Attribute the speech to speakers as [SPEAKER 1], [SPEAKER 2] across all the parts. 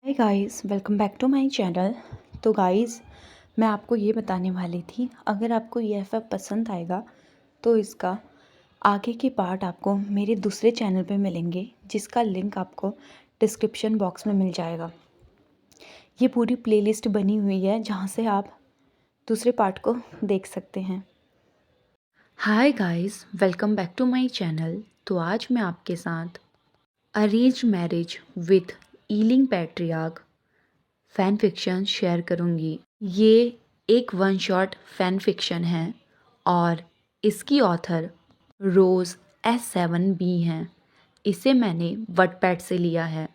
[SPEAKER 1] Hi guys, welcome back to my channel. तो guys, मैं आपको ये बताने वाली थी, अगर आपको ये एफ पसंद आएगा तो इसका आगे के पार्ट आपको मेरे दूसरे चैनल पे मिलेंगे, जिसका लिंक आपको डिस्क्रिप्शन बॉक्स में मिल जाएगा। ये पूरी प्लेलिस्ट बनी हुई है जहाँ से आप दूसरे पार्ट को देख सकते हैं। Hi guys, welcome back to my channel. तो आज मैं आपके साथ arrange marriage with ailing patriarch fan fiction share करूँगी। ये एक वन शॉट फ़ैन फिक्शन है और इसकी ऑथर रोज़ S7B हैं। इसे मैंने वटपैड से लिया है।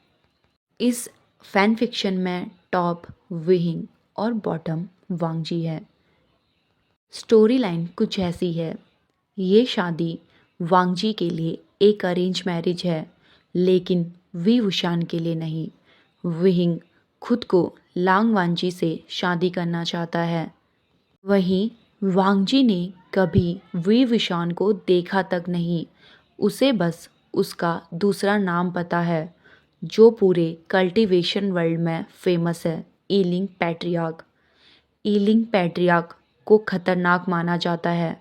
[SPEAKER 1] इस फ़ैन फिक्शन में टॉप विहिंग और बॉटम वांगजी है। स्टोरी लाइन कुछ ऐसी है। ये शादी वांगजी के लिए एक अरेंज मैरिज है, लेकिन वी वुशान के लिए नहीं। विहिंग खुद को लांग वांगजी से शादी करना चाहता है। वहीं वांगजी ने कभी वी विशान को देखा तक नहीं। उसे बस उसका दूसरा नाम पता है, जो पूरे कल्टीवेशन वर्ल्ड में फेमस है, ईलिंग पैट्रियार्क। ईलिंग पैट्रियार्क को खतरनाक माना जाता है।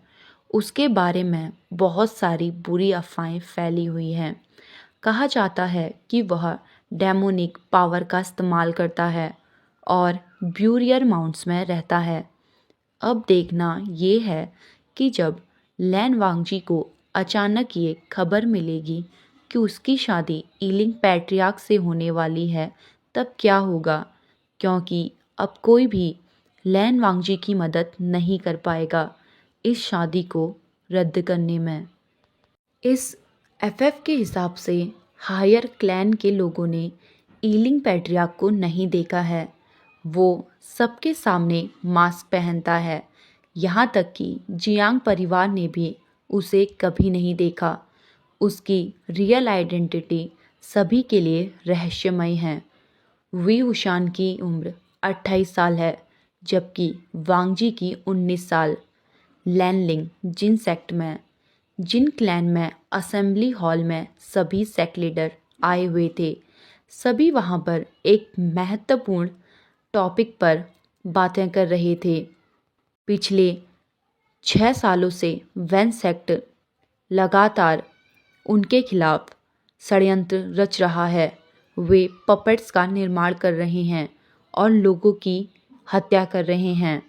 [SPEAKER 1] उसके बारे में बहुत सारी बुरी अफवाहें फैली हुई हैं। कहा जाता है कि वह डेमोनिक पावर का इस्तेमाल करता है और ब्यूरियर माउंट्स में रहता है। अब देखना ये है कि जब लैन वांगजी को अचानक ये खबर मिलेगी कि उसकी शादी ईलिंग पैट्रियार्क से होने वाली है, तब क्या होगा, क्योंकि अब कोई भी लैन वांगजी की मदद नहीं कर पाएगा इस शादी को रद्द करने में। इस एफएफ के हिसाब से हायर क्लैन के लोगों ने ईलिंग पैट्रियार्क को नहीं देखा है। वो सबके सामने मास्क पहनता है, यहाँ तक कि जियांग परिवार ने भी उसे कभी नहीं देखा। उसकी रियल आइडेंटिटी सभी के लिए रहस्यमय है। वी वुशान की उम्र 28 साल है, जबकि वांगजी की 19 साल। लैनलिंग जिन क्लैन में असेंबली हॉल में सभी सेक्ट लीडर आए हुए थे, सभी वहाँ पर एक महत्वपूर्ण टॉपिक पर बातें कर रहे थे। पिछले 6 सालों से वैन सेक्ट लगातार उनके खिलाफ षड्यंत्र रच रहा है। वे पपेट्स का निर्माण कर रहे हैं और लोगों की हत्या कर रहे हैं।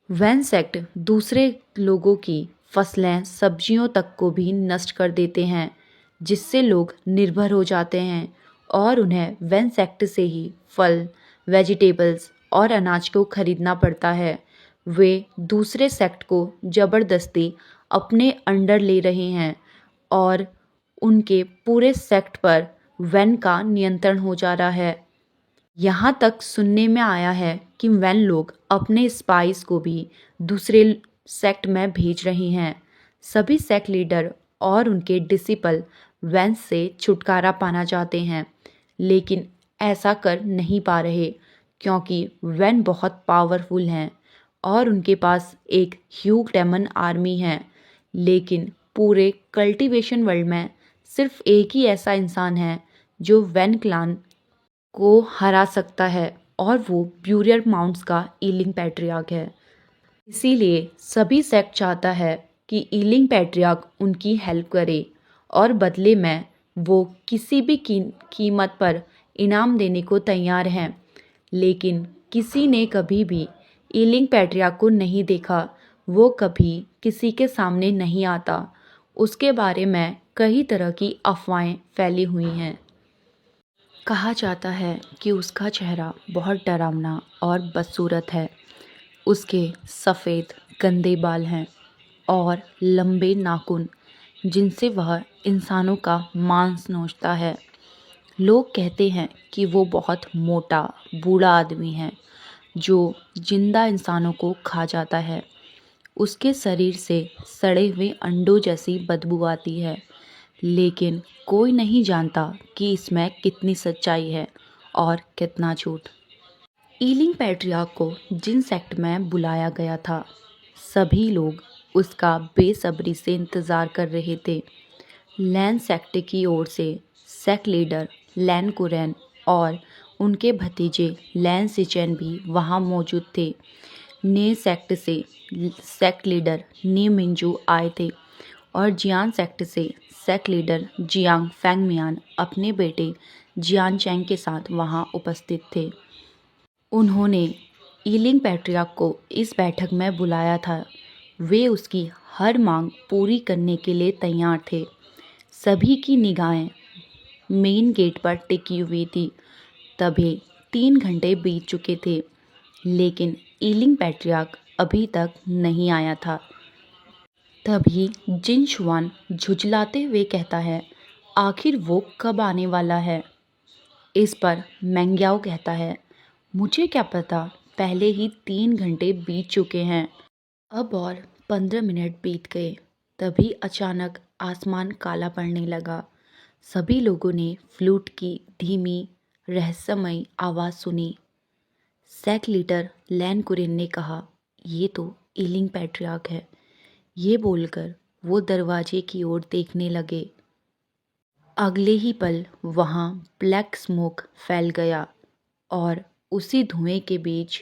[SPEAKER 1] वैन सेक्ट दूसरे लोगों की फसलें, सब्जियों तक को भी नष्ट कर देते हैं, जिससे लोग निर्भर हो जाते हैं और उन्हें वैन सेक्ट से ही फल, वेजिटेबल्स और अनाज को खरीदना पड़ता है। वे दूसरे सेक्ट को ज़बरदस्ती अपने अंडर ले रहे हैं और उनके पूरे सेक्ट पर वैन का नियंत्रण हो जा रहा है। यहाँ तक सुनने में आया है कि वैन लोग अपने स्पाइस को भी दूसरे सेक्ट में भेज रहे हैं। सभी सेक्ट लीडर और उनके डिसिपल वैन से छुटकारा पाना चाहते हैं, लेकिन ऐसा कर नहीं पा रहे, क्योंकि वैन बहुत पावरफुल हैं और उनके पास एक ह्यूग डेमन आर्मी है। लेकिन पूरे कल्टीवेशन वर्ल्ड में सिर्फ एक ही ऐसा इंसान है जो वैन क्लान को हरा सकता है, और वो ब्यूरियर माउंट्स का ईलिंग पैट्रियार्क है। इसीलिए सभी सेक्ट चाहता है कि ईलिंग पैट्रियार्क उनकी हेल्प करे और बदले में वो किसी भी कीमत पर इनाम देने को तैयार हैं। लेकिन किसी ने कभी भी ईलिंग पैट्रियार्क को नहीं देखा। वो कभी किसी के सामने नहीं आता। उसके बारे में कई तरह की अफवाहें फैली हुई हैं। कहा जाता है कि उसका चेहरा बहुत डरावना और बदसूरत है। उसके सफ़ेद गंदे बाल हैं और लंबे नाखून, जिनसे वह इंसानों का मांस नोचता है। लोग कहते हैं कि वो बहुत मोटा बूढ़ा आदमी है जो जिंदा इंसानों को खा जाता है। उसके शरीर से सड़े हुए अंडों जैसी बदबू आती है, लेकिन कोई नहीं जानता कि इसमें कितनी सच्चाई है और कितना झूठ। ईलिंग पैट्रियार्क को जिन सेक्ट में बुलाया गया था, सभी लोग उसका बेसब्री से इंतज़ार कर रहे थे। लैन सेक्ट की ओर से सेक्ट लीडर लैन कुरैन और उनके भतीजे लैन सिचेन भी वहाँ मौजूद थे। ने सेक्ट से सेक्ट लीडर नी मिंजू आए थे और जियान सेक्ट से सेक्ट लीडर जियांग फेंगमियान अपने बेटे जियान चैंग के साथ वहाँ उपस्थित थे। उन्होंने ईलिंग पैट्रियार्क को इस बैठक में बुलाया था। वे उसकी हर मांग पूरी करने के लिए तैयार थे। सभी की निगाहें मेन गेट पर टिकी हुई थी। तभी 3 घंटे बीत चुके थे, लेकिन ईलिंग पैट्रियार्क अभी तक नहीं आया था। तभी जिन शुआन झुंझलाते हुए कहता है, आखिर वो कब आने वाला है। इस पर मेंग्याओ कहता है, मुझे क्या पता, पहले ही 3 घंटे बीत चुके हैं। अब और 15 मिनट बीत गए। तभी अचानक आसमान काला पड़ने लगा। सभी लोगों ने फ्लूट की धीमी रहस्यमयी आवाज़ सुनी। सेक्ट लीडर लैन कुरिन ने कहा, ये तो ईलिंग पैट्रियार्क है। ये बोलकर वो दरवाजे की ओर देखने लगे। अगले ही पल वहाँ ब्लैक स्मोक फैल गया और उसी धुएं के बीच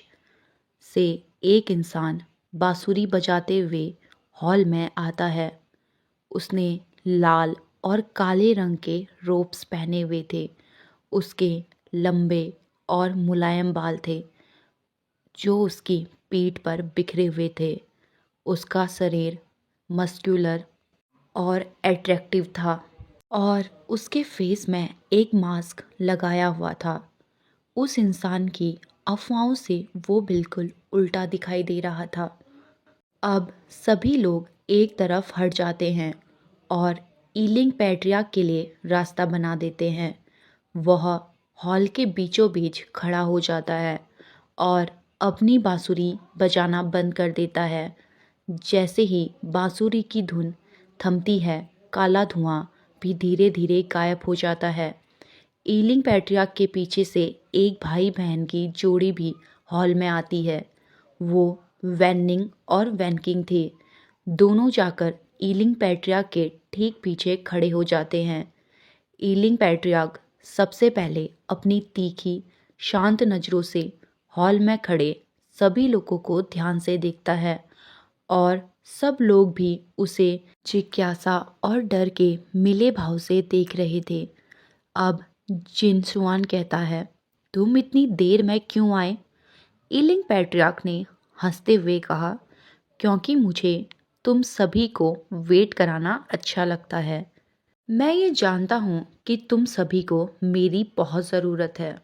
[SPEAKER 1] से एक इंसान बांसुरी बजाते हुए हॉल में आता है। उसने लाल और काले रंग के रोब्स पहने हुए थे। उसके लंबे और मुलायम बाल थे जो उसकी पीठ पर बिखरे हुए थे। उसका शरीर मस्कुलर और अट्रैक्टिव था और उसके फेस में एक मास्क लगाया हुआ था। उस इंसान की अफवाहों से वो बिल्कुल उल्टा दिखाई दे रहा था। अब सभी लोग एक तरफ हट जाते हैं और ईलिंग पैट्रियार्क के लिए रास्ता बना देते हैं। वह हॉल के बीचों बीच खड़ा हो जाता है और अपनी बांसुरी बजाना बंद कर देता है। जैसे ही बांसुरी की धुन थमती है, काला धुआं भी धीरे धीरे गायब हो जाता है। ईलिंग पैट्रियार्क के पीछे से एक भाई बहन की जोड़ी भी हॉल में आती है। वो वैनिंग और वैनकिंग थे। दोनों जाकर ईलिंग पैट्रियार्क के ठीक पीछे खड़े हो जाते हैं। ईलिंग पैट्रियार्क सबसे पहले अपनी तीखी शांत नज़रों से हॉल में खड़े सभी लोगों को ध्यान से देखता है और सब लोग भी उसे जिज्ञासा और डर के मिले भाव से देख रहे थे। अब जिनसुआन कहता है, तुम इतनी देर में क्यों आए? ईलिंग पैट्रियार्क ने हंसते हुए कहा, क्योंकि मुझे तुम सभी को वेट कराना अच्छा लगता है। मैं ये जानता हूँ कि तुम सभी को मेरी बहुत ज़रूरत है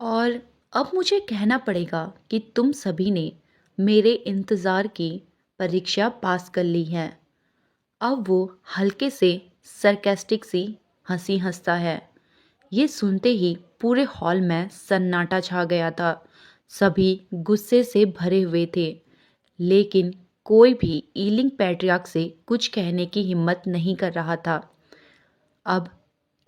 [SPEAKER 1] और अब मुझे कहना पड़ेगा कि तुम सभी ने मेरे इंतज़ार की परीक्षा पास कर ली है। अब वो हल्के से सरकास्टिक सी हंसी हंसता है। ये सुनते ही पूरे हॉल में सन्नाटा छा गया था। सभी गुस्से से भरे हुए थे, लेकिन कोई भी ईलिंग पैट्रियार्क से कुछ कहने की हिम्मत नहीं कर रहा था। अब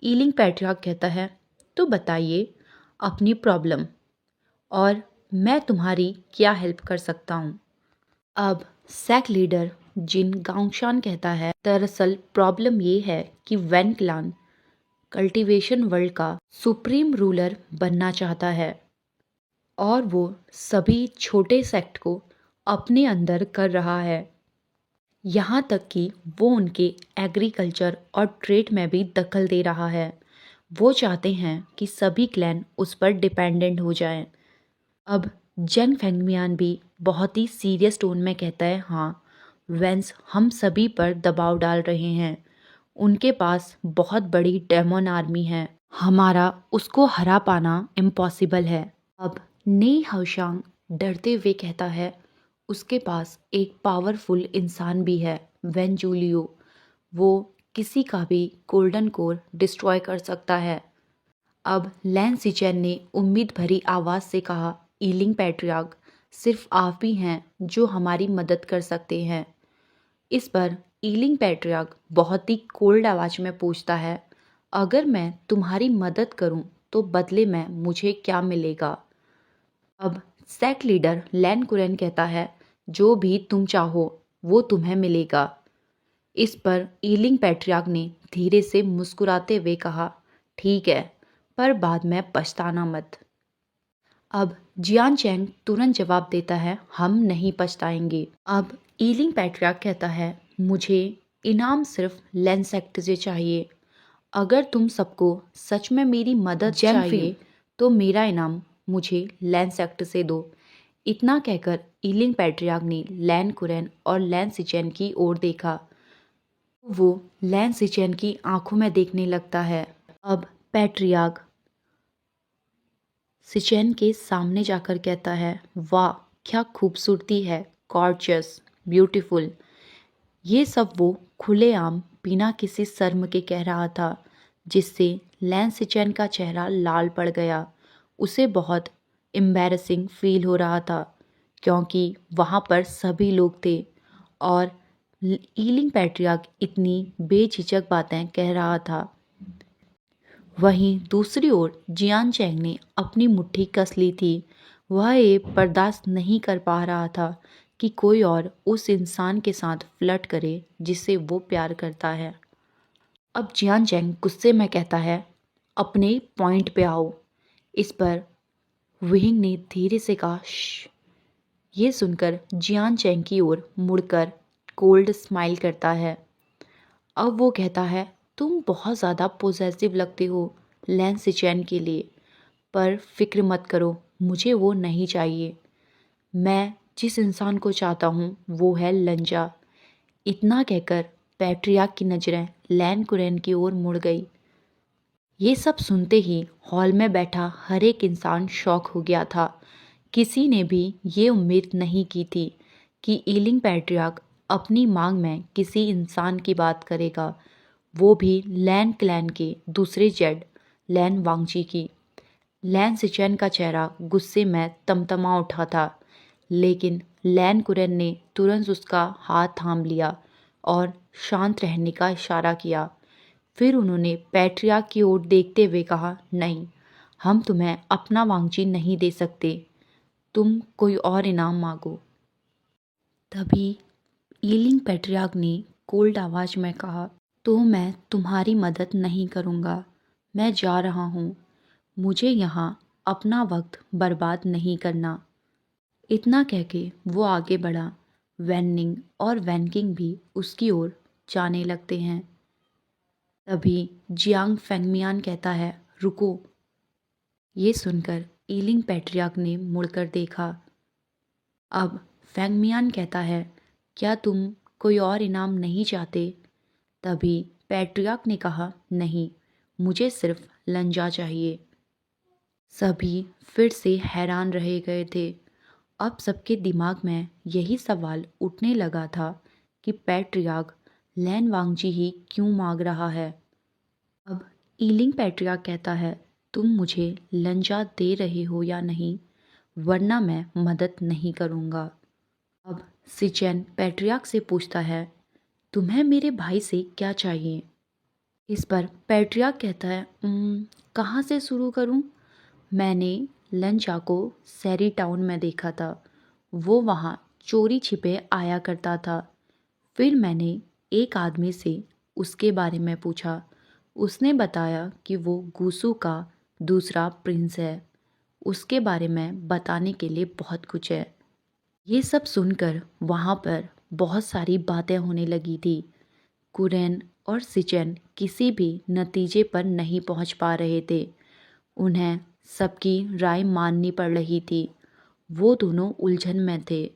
[SPEAKER 1] ईलिंग पैट्रियार्क कहता है, तो बताइए अपनी प्रॉब्लम और मैं तुम्हारी क्या हेल्प कर सकता हूँ। अब सेक्ट लीडर जिन गांगशान कहता है, दरअसल प्रॉब्लम ये है कि वैन क्लान कल्टीवेशन वर्ल्ड का सुप्रीम रूलर बनना चाहता है और वो सभी छोटे सेक्ट को अपने अंदर कर रहा है। यहाँ तक कि वो उनके एग्रीकल्चर और ट्रेड में भी दखल दे रहा है। वो चाहते हैं कि सभी क्लैन उस पर डिपेंडेंट हो जाएं। अब जेंग फेंगमियान भी बहुत ही सीरियस टोन में कहता है, हाँ वेंस हम सभी पर दबाव डाल रहे हैं। उनके पास बहुत बड़ी डेमन आर्मी है। हमारा उसको हरा पाना इम्पॉसिबल है। अब नी हाओशांग डरते हुए कहता है, उसके पास एक पावरफुल इंसान भी है, वेन जूलियो। वो किसी का भी गोल्डन कोर डिस्ट्रॉय कर सकता है। अब लैन सिचेन ने उम्मीद भरी आवाज़ से कहा, ईलिंग पैट्रियार्क सिर्फ आप ही हैं जो हमारी मदद कर सकते हैं। इस पर ईलिंग पैट्रियार्क बहुत ही कोल्ड आवाज़ में पूछता है, अगर मैं तुम्हारी मदद करूं तो बदले में मुझे क्या मिलेगा? अब सेक्ट लीडर लैन कुरेन कहता है, जो भी तुम चाहो वो तुम्हें मिलेगा। इस पर ईलिंग पैट्रियार्क ने धीरे से मुस्कुराते हुए कहा, ठीक है, पर बाद में पछताना मत। अब जियान चैंग तुरंत जवाब देता है, हम नहीं पछताएंगे। अब ईलिंग पैट्रियार्क कहता है, मुझे इनाम सिर्फ लैन सेक्ट से चाहिए। अगर तुम सबको सच में मेरी मदद चाहिए तो मेरा इनाम मुझे लैन सेक्ट से दो। इतना कहकर ईलिंग पैट्रियार्क ने लैन कुरैन और लैन सिचेन की ओर देखा। वो लैन सिचेन की आंखों में देखने लगता है। अब पैट्रियार्क सिचेन के सामने जाकर कहता है, वाह क्या खूबसूरती है, गॉर्जियस, ब्यूटीफुल। ये सब वो खुलेआम बिना किसी शर्म के कह रहा था, जिससे लैन सिचेन का चेहरा लाल पड़ गया। उसे बहुत एम्बैरेसिंग फील हो रहा था क्योंकि वहाँ पर सभी लोग थे और ईलिंग पैट्रियार्क इतनी बेझिझक बातें कह रहा था। वहीं दूसरी ओर जियान चैंग ने अपनी मुट्ठी कस ली थी। वह ये बर्दाश्त नहीं कर पा रहा था कि कोई और उस इंसान के साथ फ्लर्ट करे जिससे वो प्यार करता है। अब जियान चैंग गुस्से में कहता है, अपने पॉइंट पे आओ। इस पर विहिंग ने धीरे से कहा, श्श। ये सुनकर जियान चैंग की ओर मुड़कर कोल्ड स्माइल करता है। अब वो कहता है, तुम बहुत ज़्यादा पोजेसिव लगते हो लैन सिचेन के लिए, पर फिक्र मत करो, मुझे वो नहीं चाहिए। मैं जिस इंसान को चाहता हूँ वो है लंजा। इतना कहकर पैट्रियार्क की नज़रें लैन कुरैन की ओर मुड़ गई। ये सब सुनते ही हॉल में बैठा हर एक इंसान शॉक हो गया था। किसी ने भी ये उम्मीद नहीं की थी कि ईलिंग पैट्रियार्क अपनी मांग में किसी इंसान की बात करेगा, वो भी लैन क्लैन के दूसरे जेड लैन वांगजी की। लैन सिचेन का चेहरा गुस्से में तमतमा उठा था, लेकिन लैन कुरैन ने तुरंत उसका हाथ थाम लिया और शांत रहने का इशारा किया। फिर उन्होंने पैट्रियार्क की ओर देखते हुए कहा, नहीं, हम तुम्हें अपना वांगजी नहीं दे सकते, तुम कोई और इनाम मांगो। तभी ईलिंग पैट्रियार्क ने कोल्ड आवाज में कहा, तो मैं तुम्हारी मदद नहीं करूँगा, मैं जा रहा हूँ। मुझे यहाँ अपना वक्त बर्बाद नहीं करना। इतना कह के वो आगे बढ़ा। वैनिंग और वैनकिंग भी उसकी ओर जाने लगते हैं। तभी जियांग फेंगमियान कहता है, रुको। ये सुनकर ईलिंग पैट्रियार्क ने मुड़कर देखा। अब फेंगमियान कहता है, क्या तुम कोई और इनाम नहीं चाहते? तभी पैट्रियार्क ने कहा, नहीं, मुझे सिर्फ लंजा चाहिए। सभी फिर से हैरान रह गए थे। अब सबके दिमाग में यही सवाल उठने लगा था कि पैट्रियार्क लैन वांगजी ही क्यों मांग रहा है। अब ईलिंग पैट्रियार्क कहता है, तुम मुझे लंजा दे रहे हो या नहीं, वरना मैं मदद नहीं करूँगा। अब सिचेन पैट्रियार्क से पूछता है, तुम्हें मेरे भाई से क्या चाहिए? इस पर पैट्रियार्क कहता है, कहाँ से शुरू करूँ? मैंने लंजा को सैरी टाउन में देखा था। वो वहाँ चोरी छिपे आया करता था। फिर मैंने एक आदमी से उसके बारे में पूछा। उसने बताया कि वो गुसू का दूसरा प्रिंस है। उसके बारे में बताने के लिए बहुत कुछ है। ये सब सुनकर वहाँ पर बहुत सारी बातें होने लगी थी। कुरैन और सिचेन किसी भी नतीजे पर नहीं पहुँच पा रहे थे। उन्हें सबकी राय माननी पड़ रही थी। वो दोनों उलझन में थे।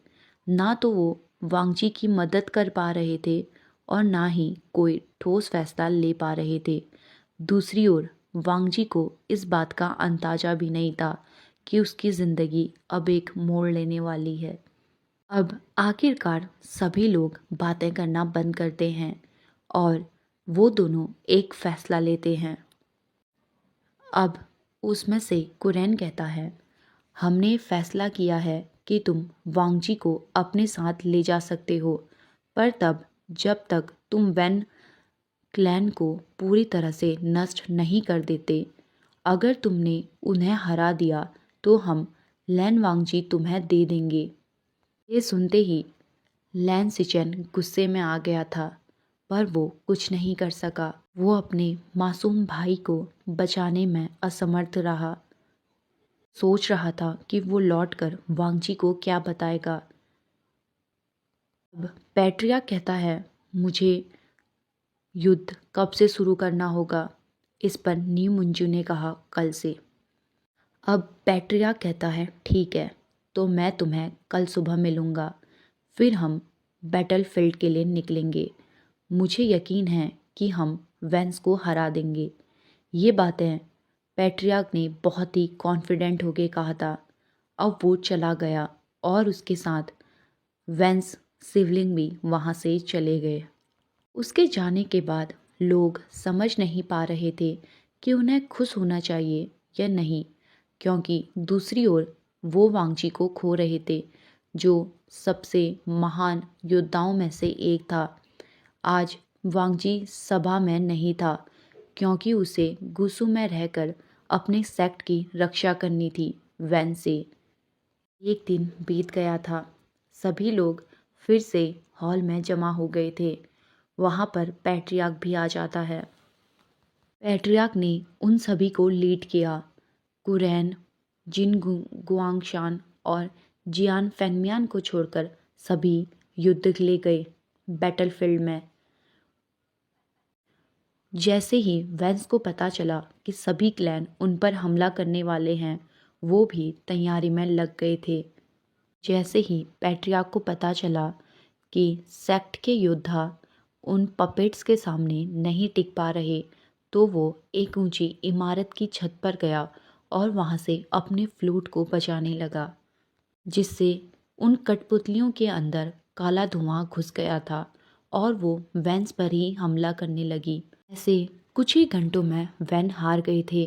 [SPEAKER 1] ना तो वो वांगजी की मदद कर पा रहे थे और ना ही कोई ठोस फैसला ले पा रहे थे। दूसरी ओर वांगजी को इस बात का अंदाजा भी नहीं था कि उसकी ज़िंदगी अब एक मोड़ लेने वाली है। अब आखिरकार सभी लोग बातें करना बंद करते हैं और वो दोनों एक फ़ैसला लेते हैं। अब उसमें से कुरैन कहता है, हमने फैसला किया है कि तुम वांगजी को अपने साथ ले जा सकते हो, पर तब जब तक तुम वैन क्लैन को पूरी तरह से नष्ट नहीं कर देते। अगर तुमने उन्हें हरा दिया तो हम लैन वांगजी तुम्हें दे देंगे। ये सुनते ही लैन सिचेन गुस्से में आ गया था, पर वो कुछ नहीं कर सका। वो अपने मासूम भाई को बचाने में असमर्थ रहा। सोच रहा था कि वो लौटकर वांगजी को क्या बताएगा। अब पैट्रियार्क कहता है, मुझे युद्ध कब से शुरू करना होगा। इस पर नी मुंजू ने कहा, कल से। अब पैट्रियार्क कहता है, ठीक है, तो मैं तुम्हें कल सुबह मिलूँगा, फिर हम बैटलफील्ड के लिए निकलेंगे। मुझे यकीन है कि हम वेंस को हरा देंगे। ये बातें पैट्रियार्क ने बहुत ही कॉन्फिडेंट होके कहा था। अब वो चला गया और उसके साथ वेंस सिवलिंग भी वहाँ से चले गए। उसके जाने के बाद लोग समझ नहीं पा रहे थे कि उन्हें खुश होना चाहिए या नहीं, क्योंकि दूसरी ओर वो वांगजी को खो रहे थे, जो सबसे महान योद्धाओं में से एक था। आज वांगजी सभा में नहीं था, क्योंकि उसे गुसू में रहकर अपने सेक्ट की रक्षा करनी थी वैन से। एक दिन बीत गया था। सभी लोग फिर से हॉल में जमा हो गए थे। वहाँ पर पैट्रियार्क भी आ जाता है। पैट्रियार्क ने उन सभी को लीड किया। कुरैन, जिन गुआंगशान और जियान फेंगमियान को छोड़कर सभी युद्ध के लिए गए बैटलफील्ड में। जैसे ही वेंस को पता चला कि सभी क्लैन उन पर हमला करने वाले हैं, वो भी तैयारी में लग गए थे। जैसे ही पैट्रियार्क को पता चला कि सेक्ट के योद्धा उन पपेट्स के सामने नहीं टिक पा रहे, तो वो एक ऊंची इमारत की छत पर गया और वहाँ से अपने फ्लूट को बजाने लगा, जिससे उन कठपुतलियों के अंदर काला धुआं घुस गया था और वो वेंस पर ही हमला करने लगी। ऐसे कुछ ही घंटों में वैन हार गए थे।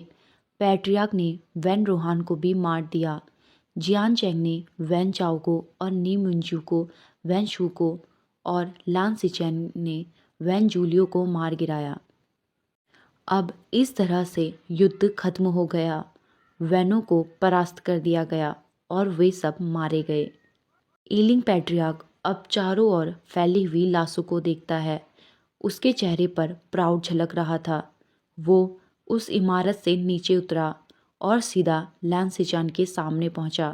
[SPEAKER 1] पैट्रियार्क ने वैन रोहान को भी मार दिया। जियान चैंग ने वैन चाओ को और नी मुंजू को, वैन शू को और लान सिचैन ने वैन जूलियो को मार गिराया। अब इस तरह से युद्ध खत्म हो गया। वैनों को परास्त कर दिया गया और वे सब मारे गए। ईलिंग पैट्रियार्क अब चारों ओर फैली हुई लाशों को देखता है। उसके चेहरे पर प्राउड झलक रहा था। वो उस इमारत से नीचे उतरा और सीधा लैन सिचान के सामने पहुंचा।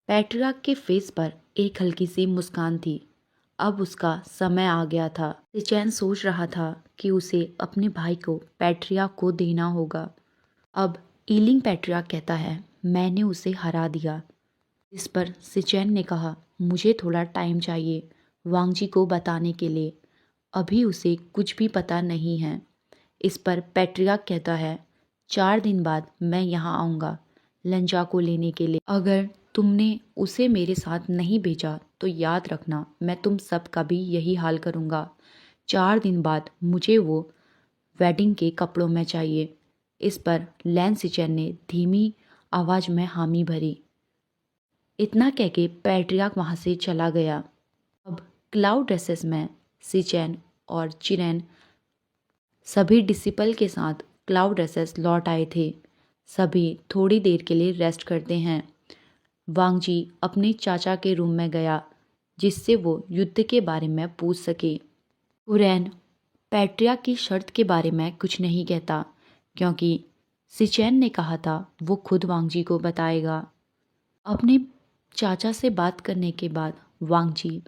[SPEAKER 1] पैट्रियार्क के फेस पर एक हल्की सी मुस्कान थी। अब उसका समय आ गया था। सिचैन सोच रहा था कि उसे अपने भाई को पैट्रियार्क को देना होगा। अब ईलिंग पैट्रियार्क कहता है, मैंने उसे हरा दिया। इस पर सिचैन ने कहा, मुझे थोड़ा टाइम चाहिए वांगजी को बताने के लिए, अभी उसे कुछ भी पता नहीं है। इस पर पैट्रियार्क कहता है, 4 दिन बाद मैं यहाँ आऊँगा लंजा को लेने के लिए। अगर तुमने उसे मेरे साथ नहीं भेजा तो याद रखना, मैं तुम सब का भी यही हाल करूँगा। 4 दिन बाद मुझे वो वेडिंग के कपड़ों में चाहिए। इस पर लैन सिचैन ने धीमी आवाज़ में हामी भरी। इतना कह के पैट्रियार्क वहाँ से चला गया। अब क्लाउड ड्रेसेस में सिचैन और चिरेन सभी डिसिपल के साथ क्लाउड ड्रेसेस लौट आए थे। सभी थोड़ी देर के लिए रेस्ट करते हैं। वांगजी अपने चाचा के रूम में गया, जिससे वो युद्ध के बारे में पूछ सके। कुरैन पैट्रियार्क की शर्त के बारे में कुछ नहीं कहता, क्योंकि सिचैन ने कहा था वो खुद वांगजी को बताएगा। अपने चाचा से बात करने के बाद वांगजी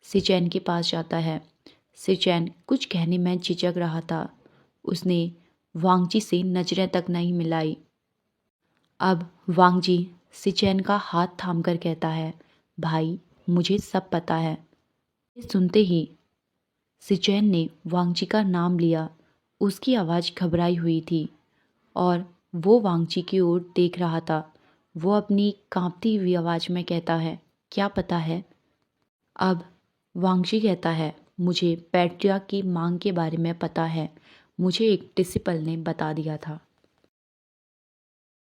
[SPEAKER 1] सिचैन के पास जाता है। सिचैन कुछ कहने में झिझक रहा था। उसने वांगजी से नजरें तक नहीं मिलाई। अब वांगजी सिचैन का हाथ थामकर कहता है, भाई मुझे सब पता है। ये सुनते ही सिचैन ने वांगजी का नाम लिया। उसकी आवाज़ घबराई हुई थी और वो वांगजी की ओर देख रहा था। वो अपनी कांपती हुई आवाज़ में कहता है, क्या पता है? अब वांगजी कहता है, मुझे पैट्रियार्क की मांग के बारे में पता है। मुझे एक डिसिपल ने बता दिया था।